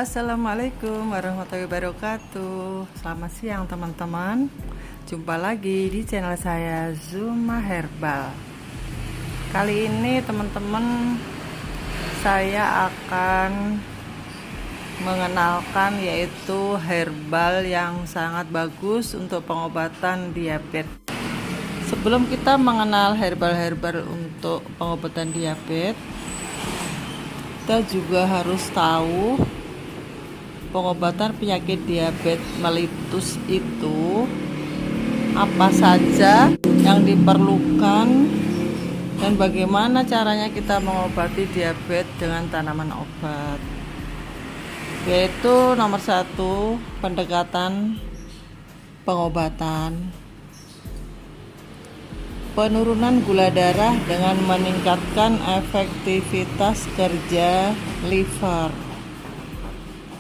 Assalamualaikum warahmatullahi wabarakatuh. Selamat siang teman-teman. Jumpa lagi di channel saya Zuma Herbal. Kali ini teman-teman, saya akan mengenalkan yaitu herbal yang sangat bagus untuk pengobatan diabetes. Sebelum kita mengenal herbal-herbal untuk pengobatan diabetes, kita juga harus tahu pengobatan penyakit diabetes mellitus itu apa saja yang diperlukan dan bagaimana caranya kita mengobati diabetes dengan tanaman obat. Yaitu nomor 1, pendekatan pengobatan. Penurunan gula darah dengan meningkatkan efektivitas kerja liver.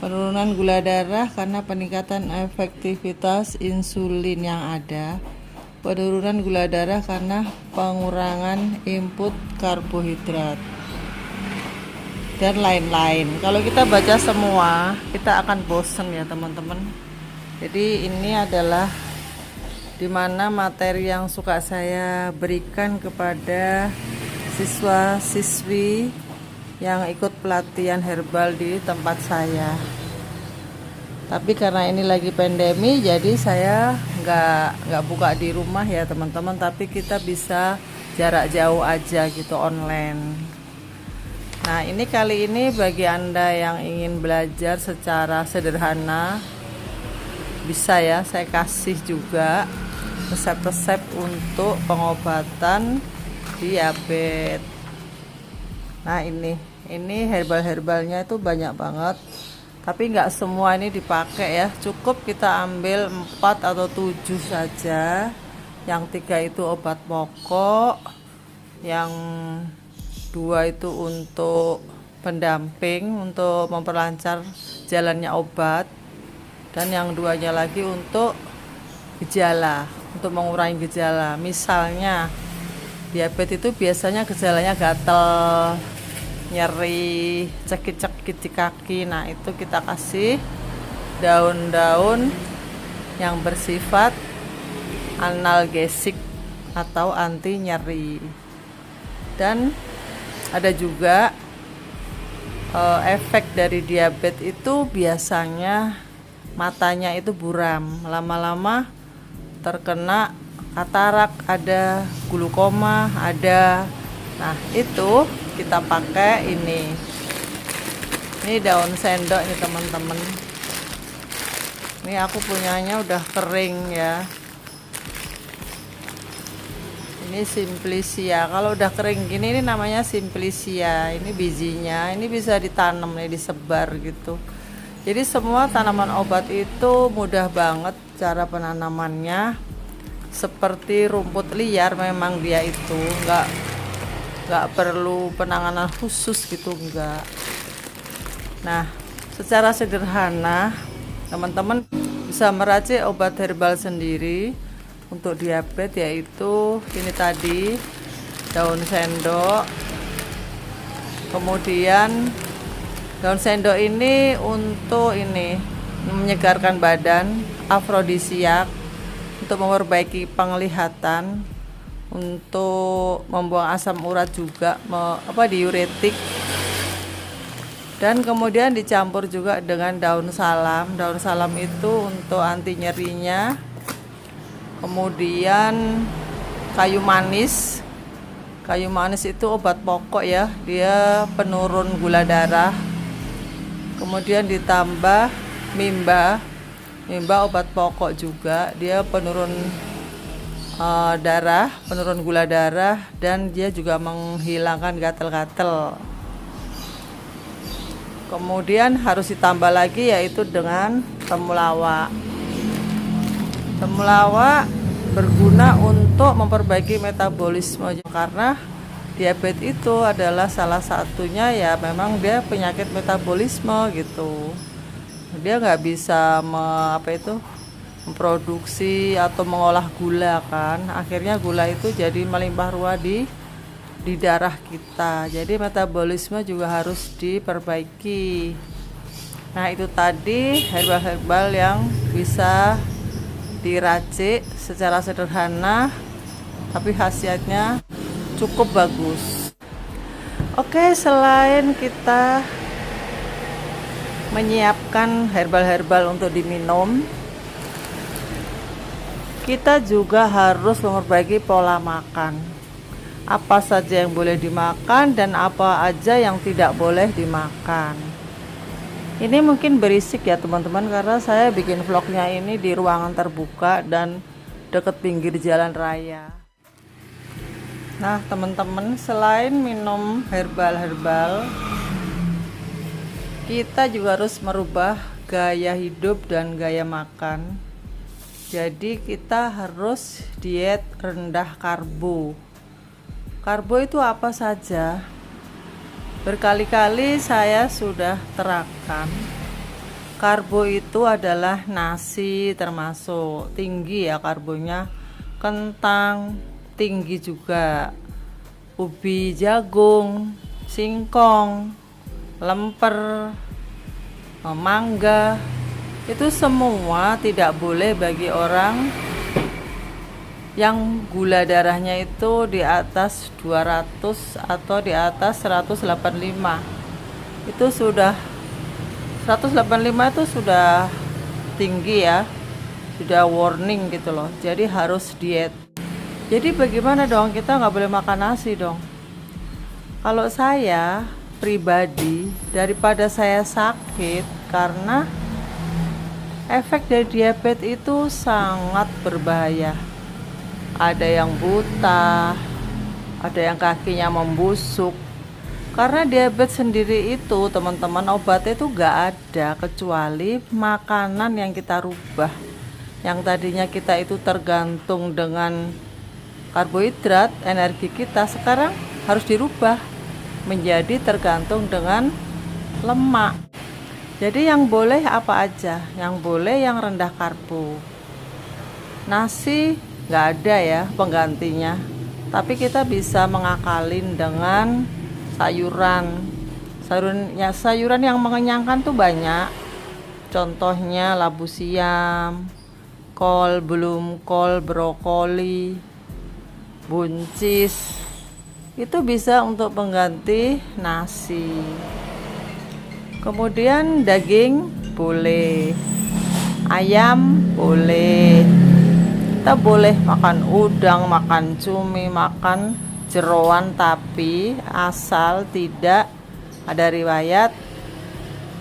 Penurunan gula darah karena peningkatan efektivitas insulin yang ada. Penurunan gula darah karena pengurangan input karbohidrat. Dan lain-lain. Kalau kita baca semua, kita akan bosen ya teman-teman. Jadi ini adalah dimana materi yang suka saya berikan kepada siswa-siswi yang ikut pelatihan herbal di tempat saya. Tapi karena ini lagi pandemi, jadi saya nggak buka di rumah ya teman-teman, tapi kita bisa jarak jauh aja gitu, online. Nah ini kali ini bagi Anda yang ingin belajar secara sederhana, bisa ya saya kasih juga resep-resep untuk pengobatan diabetes. Nah ini herbal-herbalnya itu banyak banget, tapi nggak semua ini dipakai ya. Cukup kita ambil 4 atau 7 saja. Yang 3 itu obat pokok, yang 2 itu untuk pendamping, untuk memperlancar jalannya obat, dan yang 2-nya lagi untuk gejala, untuk mengurangi gejala. Misalnya diabetes itu biasanya gejalanya gatal, nyeri, cekit-cekit di kaki. Nah itu kita kasih daun-daun yang bersifat analgesik atau anti nyeri. Dan ada juga efek dari diabetes itu biasanya matanya itu buram, lama-lama terkena katarak, ada glukoma, ada. Nah itu kita pakai ini daun sendok nih teman-teman. Ini aku punyanya udah kering ya, ini Simplicia. Kalau udah kering gini, ini namanya Simplicia. Ini bijinya, ini bisa ditanam nih, disebar gitu. Jadi semua tanaman obat itu mudah banget cara penanamannya. Seperti rumput liar, memang dia itu nggak perlu penanganan khusus gitu, enggak. Nah secara sederhana teman-teman bisa meracik obat herbal sendiri untuk diabetes, yaitu ini tadi daun sendok. Kemudian daun sendok ini untuk ini menyegarkan badan, afrodisiak, untuk memperbaiki penglihatan, untuk membuang asam urat juga, diuretik. Dan kemudian dicampur juga dengan daun salam. Daun salam itu untuk anti nyerinya. Kemudian kayu manis. Kayu manis itu obat pokok ya, dia penurun gula darah. Kemudian ditambah mimba obat pokok juga, dia penurun darah, penurun gula darah, dan dia juga menghilangkan gatal-gatal. Kemudian harus ditambah lagi yaitu dengan temulawak. Temulawak berguna untuk memperbaiki metabolisme, karena diabetes itu adalah salah satunya ya, memang dia penyakit metabolisme gitu. Dia nggak bisa memproduksi atau mengolah gula kan, akhirnya gula itu jadi melimpah ruah di darah kita. Jadi metabolisme juga harus diperbaiki. Nah, itu tadi herbal-herbal yang bisa diracik secara sederhana tapi khasiatnya cukup bagus. Oke, selain kita menyiapkan herbal-herbal untuk diminum, kita juga harus memperbaiki pola makan. Apa saja yang boleh dimakan dan apa aja yang tidak boleh dimakan. Ini mungkin berisik ya teman-teman, karena saya bikin vlognya ini di ruangan terbuka dan deket pinggir jalan raya. Nah teman-teman, selain minum herbal-herbal, kita juga harus merubah gaya hidup dan gaya makan. Jadi kita harus diet rendah karbo. Karbo itu apa saja? Berkali-kali saya sudah terangkan. Karbo itu adalah nasi, termasuk tinggi ya karbonya. Kentang tinggi juga. Ubi jagung, singkong, lemper, mangga, itu semua tidak boleh bagi orang yang gula darahnya itu di atas 200 atau di atas 185. Itu sudah 185 itu sudah tinggi ya, sudah warning gitu loh. Jadi harus diet. Jadi bagaimana dong, kita nggak boleh makan nasi dong. Kalau saya pribadi, daripada saya sakit, karena efek dari diabetes itu sangat berbahaya. Ada yang buta, ada yang kakinya membusuk. Karena diabetes sendiri itu teman-teman, obatnya itu gak ada kecuali makanan yang kita rubah. Yang tadinya kita itu tergantung dengan karbohidrat, energi kita sekarang harus dirubah menjadi tergantung dengan lemak. Jadi yang boleh apa aja? Yang boleh yang rendah karbo. Nasi nggak ada ya penggantinya, tapi kita bisa mengakalin dengan sayuran. Sayuran yang mengenyangkan tuh banyak. Contohnya labu siam, kol, belum kol, brokoli, buncis. Itu bisa untuk pengganti nasi. Kemudian daging boleh, ayam boleh, kita boleh makan udang, makan cumi, makan jeroan, tapi asal tidak ada riwayat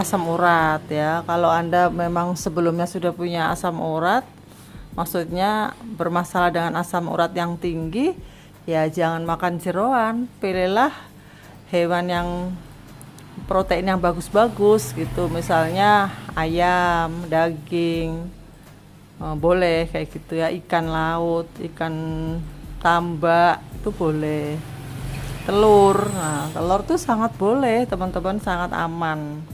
asam urat ya. Kalau Anda memang sebelumnya sudah punya asam urat, maksudnya bermasalah dengan asam urat yang tinggi, ya jangan makan jeroan. Pilihlah hewan yang protein yang bagus-bagus gitu, misalnya ayam, daging, boleh kayak gitu ya, ikan laut, ikan tambak itu boleh, telur. Nah telur tuh sangat boleh teman-teman, sangat aman.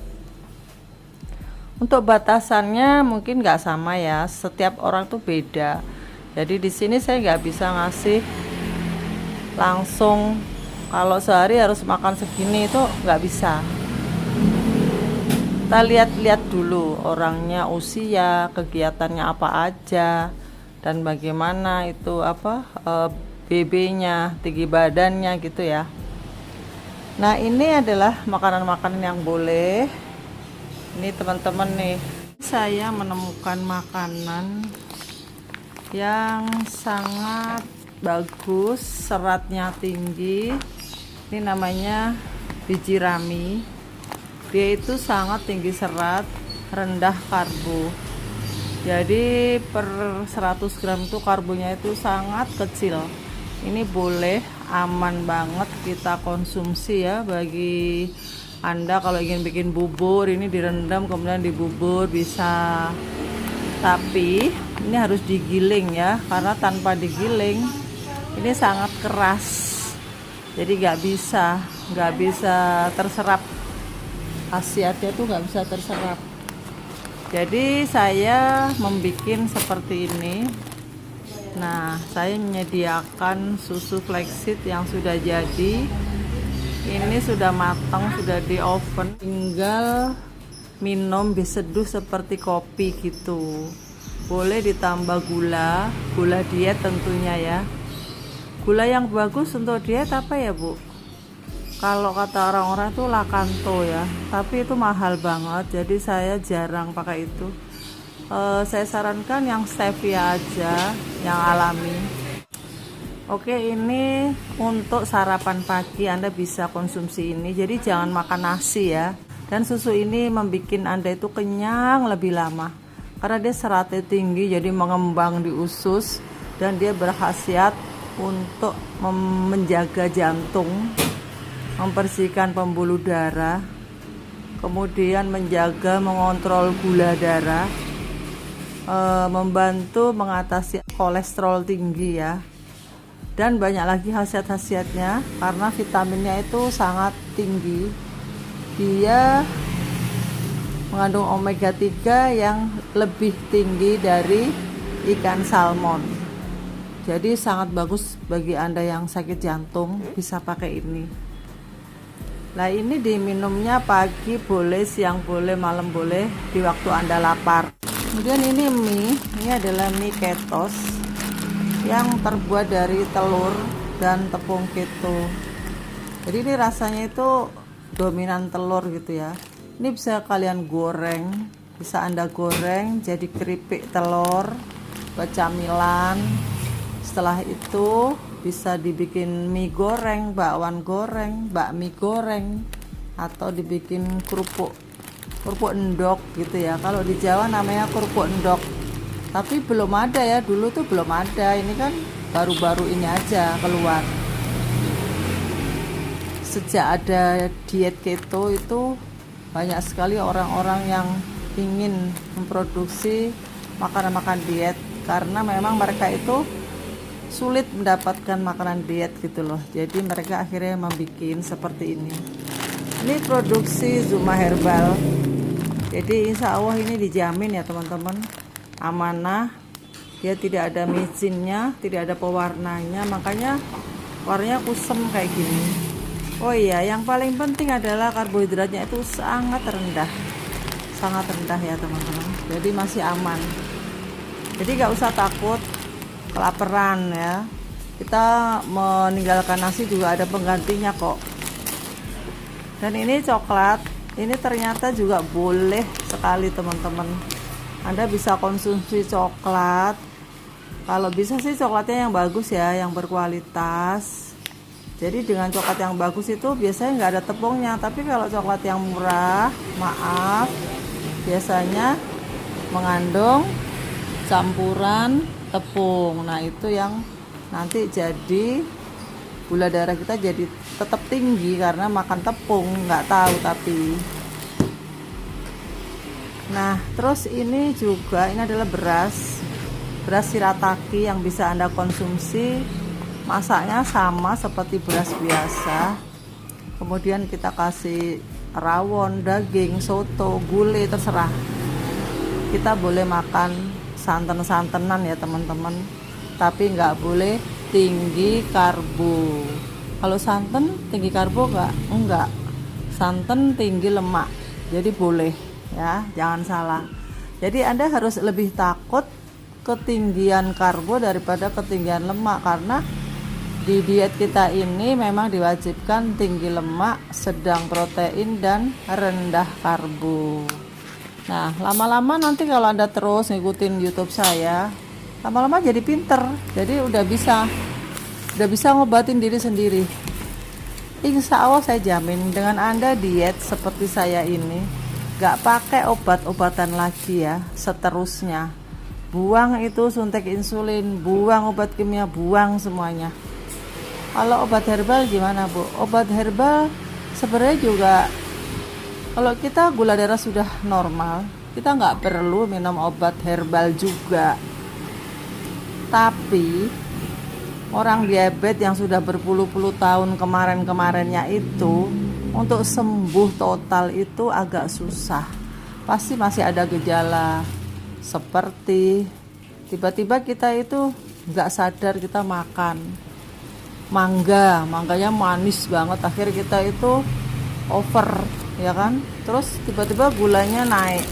Untuk batasannya mungkin nggak sama ya, setiap orang tuh beda. Jadi di sini saya nggak bisa ngasih langsung kalau sehari harus makan segini, itu nggak bisa. Kita lihat-lihat dulu orangnya, usia, kegiatannya apa aja, dan bagaimana itu BB-nya, tinggi badannya gitu ya. Nah ini adalah makanan-makanan yang boleh. Ini teman-teman nih, saya menemukan makanan yang sangat bagus, seratnya tinggi. Ini namanya biji rami. Dia itu sangat tinggi serat, rendah karbo. Jadi per 100 gram itu karbonya itu sangat kecil. Ini boleh, aman banget kita konsumsi ya. Bagi Anda kalau ingin bikin bubur, ini direndam kemudian dibubur bisa. Tapi ini harus digiling ya, karena tanpa digiling ini sangat keras. Jadi nggak bisa terserap. Khasiatnya tuh nggak bisa terserap. Jadi saya membuat seperti ini. Nah saya menyediakan susu flaxseed yang sudah jadi. Ini sudah matang, sudah di oven, tinggal minum diseduh seperti kopi gitu. Boleh ditambah gula diet tentunya ya. Gula yang bagus untuk diet apa ya Bu? Kalau kata orang-orang itu Lakanto ya, tapi itu mahal banget, jadi saya jarang pakai itu. Saya sarankan yang stevia aja, yang alami. Oke, ini untuk sarapan pagi Anda bisa konsumsi ini, jadi jangan makan nasi ya. Dan susu ini membuat Anda itu kenyang lebih lama, karena dia seratnya tinggi, jadi mengembang di usus, dan dia berkhasiat untuk menjaga jantung, membersihkan pembuluh darah, kemudian menjaga mengontrol gula darah, membantu mengatasi kolesterol tinggi ya, dan banyak lagi khasiat-khasiatnya karena vitaminnya itu sangat tinggi. Dia mengandung omega 3 yang lebih tinggi dari ikan salmon, jadi sangat bagus bagi Anda yang sakit jantung, bisa pakai ini. Nah, ini diminumnya pagi boleh, siang boleh, malam boleh, di waktu Anda lapar. Kemudian ini mie, ini adalah mie ketos yang terbuat dari telur dan tepung keto. Jadi ini rasanya itu dominan telur gitu ya. Ini bisa kalian goreng, bisa Anda goreng jadi keripik telur buat camilan. Setelah itu bisa dibikin mie goreng, bakwan goreng, bakmi goreng, atau dibikin kerupuk endok gitu ya. Kalau di Jawa namanya kerupuk endok, tapi belum ada ya, dulu tuh belum ada, ini kan baru-baru ini aja keluar. Sejak ada diet keto itu banyak sekali orang-orang yang ingin memproduksi makanan-makanan diet, karena memang mereka itu sulit mendapatkan makanan diet gitu loh. Jadi mereka akhirnya membuat seperti ini. Ini produksi Zuma Herbal. Jadi insya Allah ini dijamin ya teman-teman, amanah. Dia tidak ada micinnya, tidak ada pewarnanya, makanya warnanya kusem kayak gini. Oh iya, yang paling penting adalah karbohidratnya itu sangat rendah ya teman-teman. Jadi masih aman. Jadi gak usah takut kelaparan ya, kita meninggalkan nasi juga ada penggantinya kok. Dan ini coklat, ini ternyata juga boleh sekali teman-teman. Anda bisa konsumsi coklat, kalau bisa sih coklatnya yang bagus ya, yang berkualitas. Jadi dengan coklat yang bagus itu biasanya nggak ada tepungnya, tapi kalau coklat yang murah, maaf, biasanya mengandung campuran tepung. Nah itu yang nanti jadi gula darah kita jadi tetap tinggi karena makan tepung, nggak tahu tapi. Nah terus ini juga, ini adalah beras shirataki yang bisa Anda konsumsi. Masaknya sama seperti beras biasa, kemudian kita kasih rawon, daging, soto, gulai, terserah. Kita boleh makan santan-santanan ya teman-teman, tapi nggak boleh tinggi karbo. Kalau santan tinggi karbo enggak, santan tinggi lemak, jadi boleh ya, jangan salah. Jadi Anda harus lebih takut ketinggian karbo daripada ketinggian lemak, karena di diet kita ini memang diwajibkan tinggi lemak, sedang protein, dan rendah karbo. Nah, lama-lama nanti kalau Anda terus ngikutin YouTube saya, lama-lama jadi pinter. Jadi udah bisa ngobatin diri sendiri. Insya Allah saya jamin dengan Anda diet seperti saya ini, gak pakai obat-obatan lagi ya, seterusnya. Buang itu suntik insulin, buang obat kimia, buang semuanya. Kalau obat herbal gimana Bu? Obat herbal sebenarnya juga, kalau kita gula darah sudah normal, kita nggak perlu minum obat herbal juga. Tapi orang diabetes yang sudah berpuluh-puluh tahun kemarinnya itu, untuk sembuh total itu agak susah. Pasti masih ada gejala, seperti tiba-tiba kita itu nggak sadar kita makan mangganya manis banget, akhirnya kita itu over ya kan? Terus tiba-tiba gulanya naik,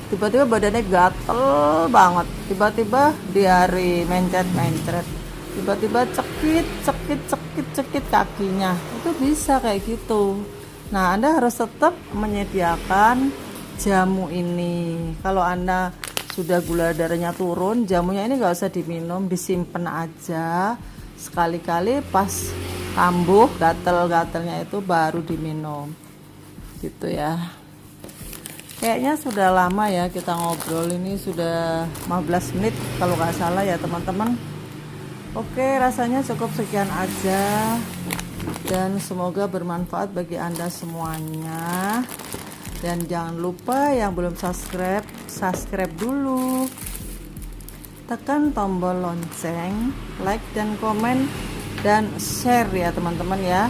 tiba-tiba badannya gatel banget, tiba-tiba diare, mencret-mencret, tiba-tiba cekit kakinya. Itu bisa kayak gitu. Nah, Anda harus tetap menyediakan jamu ini. Kalau Anda sudah gula darahnya turun, jamunya ini nggak usah diminum, disimpan aja. Sekali-kali pas kambuh gatel-gatelnya itu baru diminum. Gitu ya. Kayaknya sudah lama ya kita ngobrol, ini sudah 15 menit kalau nggak salah ya teman-teman. Oke, rasanya cukup sekian aja. Dan semoga bermanfaat bagi Anda semuanya. Dan jangan lupa yang belum subscribe, subscribe dulu. Tekan tombol lonceng, like dan komen dan share ya teman-teman ya.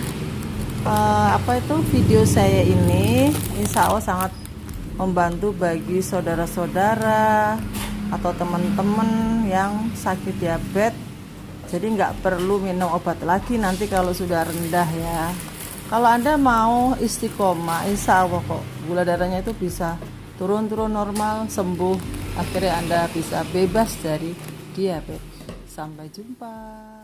Apa itu video saya ini insya Allah sangat membantu bagi saudara-saudara atau teman-teman yang sakit diabetes. Jadi nggak perlu minum obat lagi nanti kalau sudah rendah ya. Kalau Anda mau istiqomah, insya Allah kok gula darahnya itu bisa turun-turun normal, sembuh. Akhirnya Anda bisa bebas dari diabetes. Sampai jumpa.